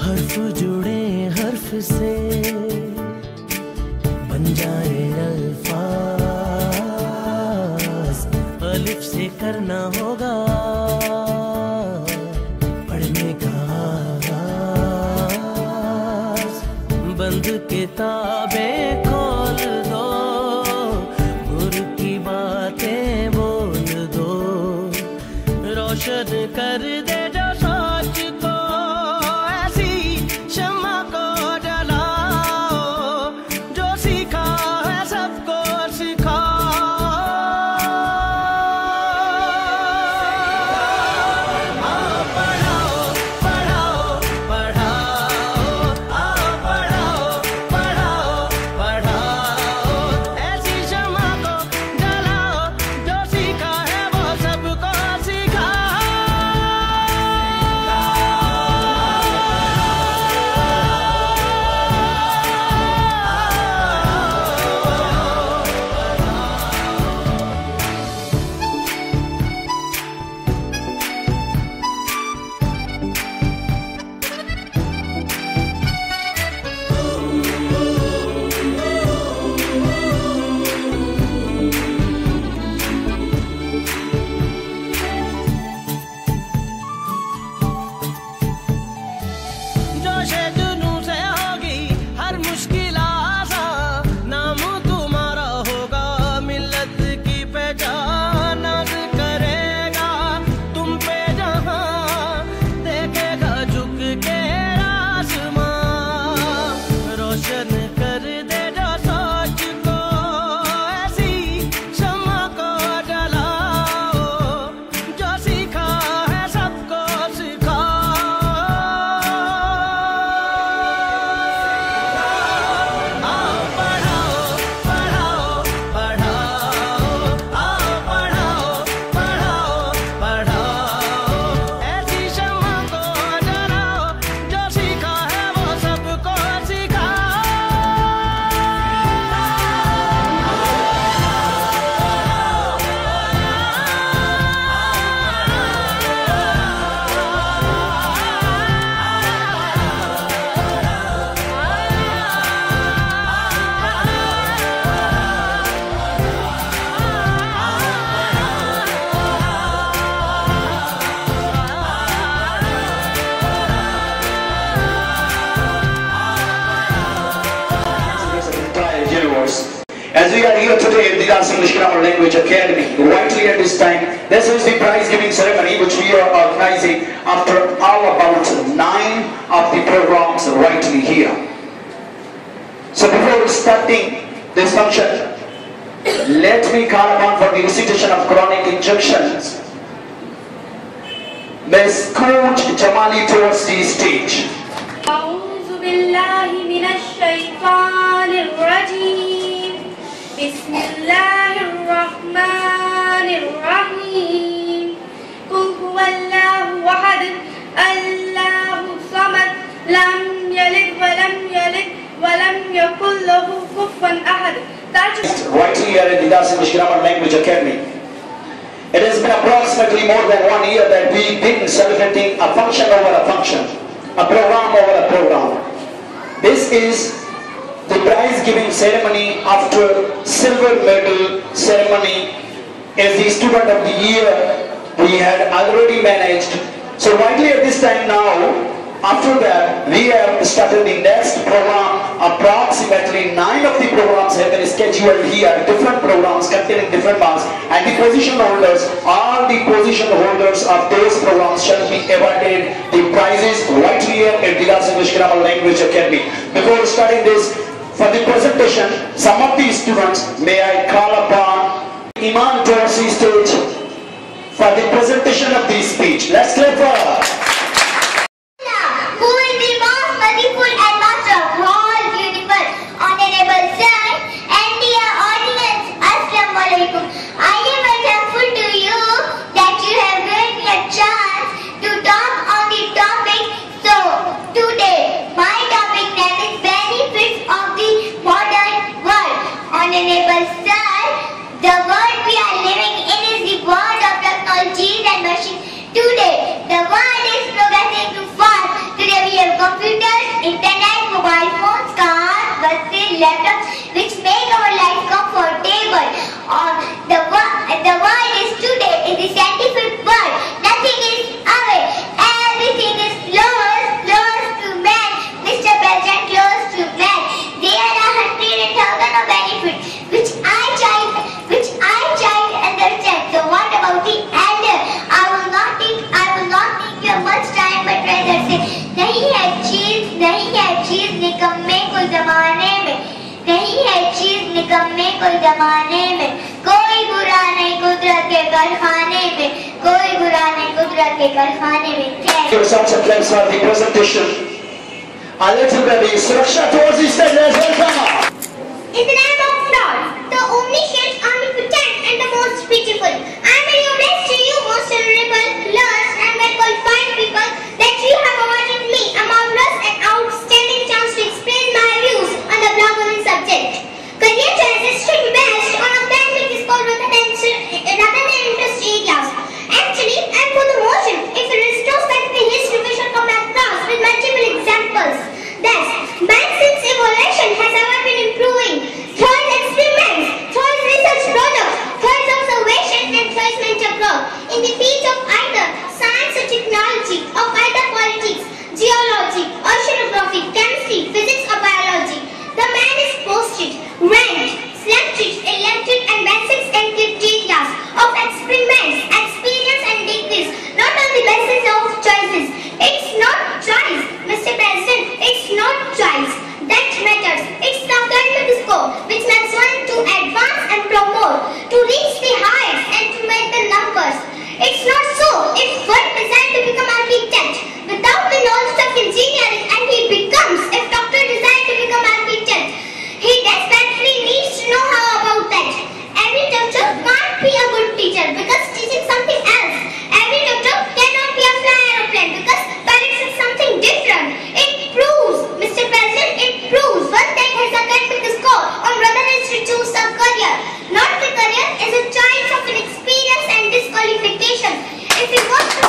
हर्फ जुड़े हर्फ से बन जाए अल्फाज, अलिफ से करना होगा पढ़ने का आगाज। बंद किताबें खोल दो, गुरु की बातें बोल दो, रोशन कर दे जो सोच को, ऐसी शम्मा को जलाओ, जो सीखा है सबको सिखाओ। आओ पढ़ाओ पढ़ाओ पढ़ाओ, आओ पढ़ाओ पढ़ाओ पढ़ाओ, ऐसी शम्मा को जलाओ, जो सीखा है वो सबको सिखाओ। जोशे जुनू से होगी हर मुश्किल आसान, नाम तुम्हारा होगा मिल्लत की पहचान, नाज़ करेगा तुम पे जहां, देखेगा झुक के आसमां, रोशन कर दे जो सोच को, ऐसी शम्मा को जलाओ, जो सीखा है सबको सिखाओ। आओ पढ़ाओ पढ़ाओ पढ़ाओ, आओ पढ़ाओ पढ़ाओ पढ़ाओ, ऐसी शम्मा को जलाओ, जो सीखा है वो सबको सिखाओ। Entire universe. As we are here today at Didas English Grammar Language Academy, rightly at this time, this is the prize giving ceremony which we are organizing after all about 9 of the programs rightly here. So before starting this function, let me call upon for the recitation of Quranic injunctions Miss Coach Jamali towards the stage. أعوذ بالله من الشيطان الرجيم. بسم الله الرحمن الرحيم. قل هو الله أحد الله الصمد لم يلد ولم يكن له كفوا أحد. Right here at Didas English Grammar Language Academy. It has been approximately more than 1 year that we've been celebrating a function over a function, a program over a program. This is the prize giving ceremony after silver medal ceremony. As the student of the year we had already managed. So rightly at this time now, after that we have started the next program. Approximately 9 of the programs have been scheduled here, different programs containing different marks, and the position holders, all the position holders of those programs shall be awarded the prizes right here at Didas English Grammar Language Academy. Before starting this, for the presentation, some of the students, may I call upon Iman towards the stage for the presentation of the speech. Let's clap for her. Who is the most merciful and master of all universe? Honorable Sir and dear audience, Assalamu alaikum. I am very thankful to you that you have given me a chance to talk on the topic. So today my topic name is benefits of the modern world. Honorable Sir, the world we are living in is the world of technologies and machines. Today the world is progressing too fast. Today we have computers. laptops which make our life comfortable. The world is today in the scientific world. Nothing is away. Everything is close to man. Mr. President, close to man. There are hundreds and thousands of benefits which I child understand. So what about the elder? I will not take your much time, but rather say नहीं है चीज निकम्मे को जमाने में, नहीं है चीज निकम्मे को जमाने में, कोई बुरा नहीं कुदरत के कारखाने में, कोई बुरा नहीं कुदरत के कारखाने में. Give such a place for the presentation. A little baby, Suraksha towards the stage, let's welcome. In the name of God, the omniscient, omnipotent, and the most beautiful, I am very blessed to you, most honorable, learned, and well-qualified people, that you have awarded me a marvelous and outstanding chance to explain my views on the following subject. Career choices should be based on academic score rather than interest areas. Actually, and for the motion, if a retrospective history, we shall come across with multiple examples. Thus, medicine's evolution has ever been improving through its experiments, through its research products, through its observation and through its mental growth. In the field of either science or technology, of either politics, geology, oceanography, chemistry, physics or biology, the man is posted, ranked, selected, elected and basic and criteria of experiments, experience and degrees, not on the basis of choices. It's not choice, Mr. President, it's not choice that matters. It's the academic score which makes one to advance and promote, to reach the heights and to make the numbers. It's not so. If one decides to become architect without the knowledge of engineering and he becomes, if doctor decides to become architect, he desperately needs to know how about that. Every doctor can't be a good teacher because teaching something else. Every doctor cannot be a fly aeroplane because pilots is something different. It proves, Mr. President, it proves one that has academic score on whether it's to choose a career. Not the career is a choice of an experience and disqualification. If you want to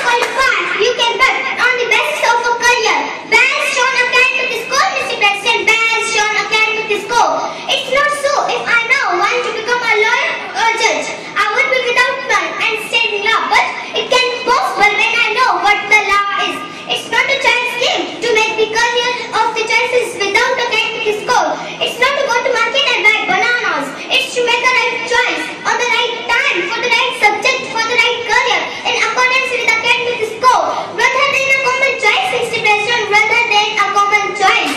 qualify, you can bet on the basis of a career. Based on academic score, Mr. President, based on academic score. It's not so. If I now want to become a lawyer or a judge, I would be without one and studying law. But it can be possible when I know what the law is. It's not a choice game to make the career of the choices without academic score. It's not to go to market and buy bananas. It's to make a right choice on the right time for the right subject for the right career in accordance with academic score rather than a common choice, Mr. President, rather than a common choice.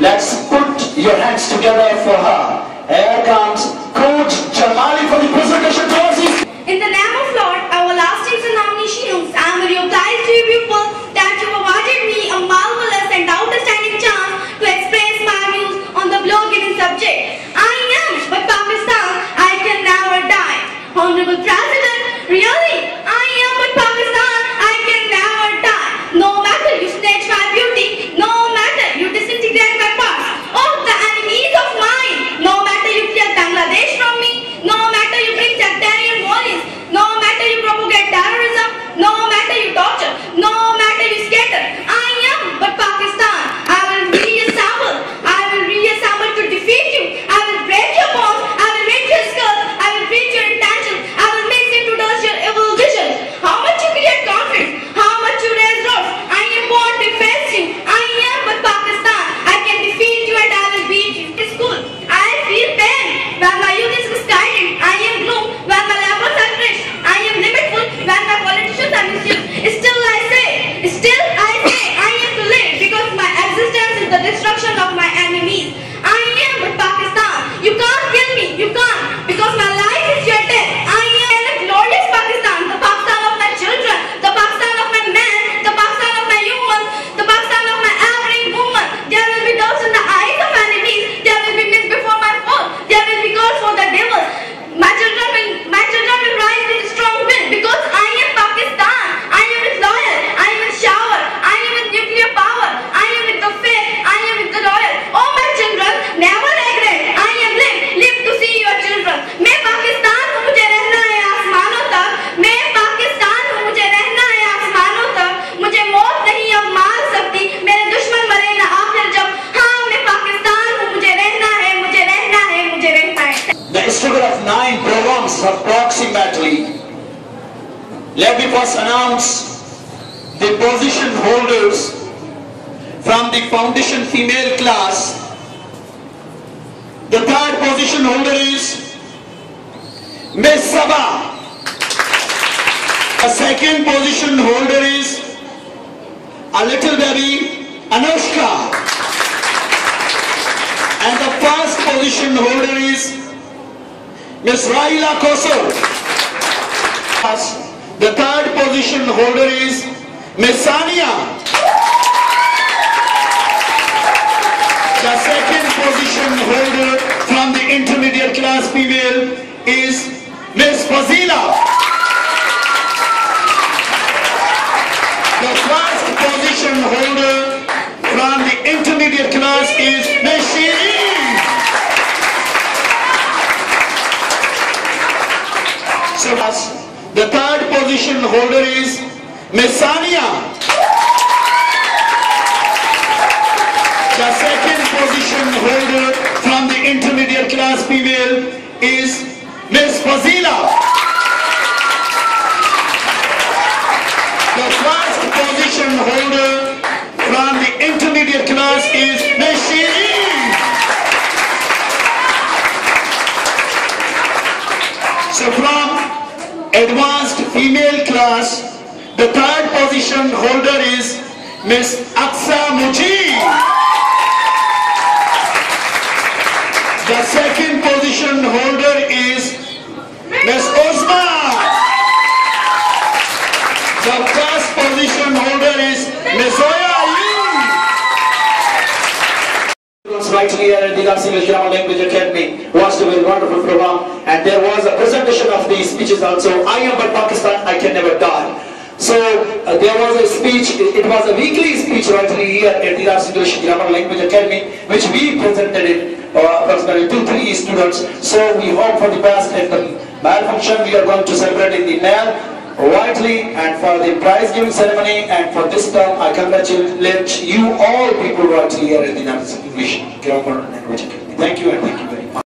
Let's put your hands together for her. Here comes Coach Jamali for the presentation towards the. In the name of Lord, everlasting and omniscient, I am very obliged to you people that you awarded me a marvelous and outstanding chance to express my views on the below given subject. I am, but Pakistan, I can never die. Honorable President, really, I am, but Pakistan, I can never die. No matter you snatch my beauty, no matter you disintegrate my parts, oh the enemies of mine, no matter you clear Bangladesh from me, Let me first announce the position holders from the foundation female class. The third position holder is Miss Sabha. The second position holder is a little baby Anushka. And the first position holder is Miss Raila Koso. The third position holder is Miss Sania. The second position holder from the intermediate class female is Miss Fazila. The first position holder from the intermediate class is Miss Shireen. So the third position holder is Miss Sania. The second position holder from the intermediate class female is Miss Fazila. The first position holder from the intermediate class is Miss Shireen. So from advanced female class, the third position holder is Miss Aksa Mujib. The second position holder is Miss Osman. The first position holder is Miss Oya Ayub. Right here at the Didas English Grammar Language Academy was a very wonderful program, and there was a presentation of these speeches also. I am but Pakistan, I can never die. So there was a speech, it was a weekly speech right here at the Didas English Grammar Language Academy, which we presented it. Approximately 2-3 students. So we hope for the best. At the malfunction, we are going to celebrate in the male rightly, and for the prize giving ceremony, and for this term I congratulate you all people right here at the English Grammar Language Academy. Thank you and thank you very much.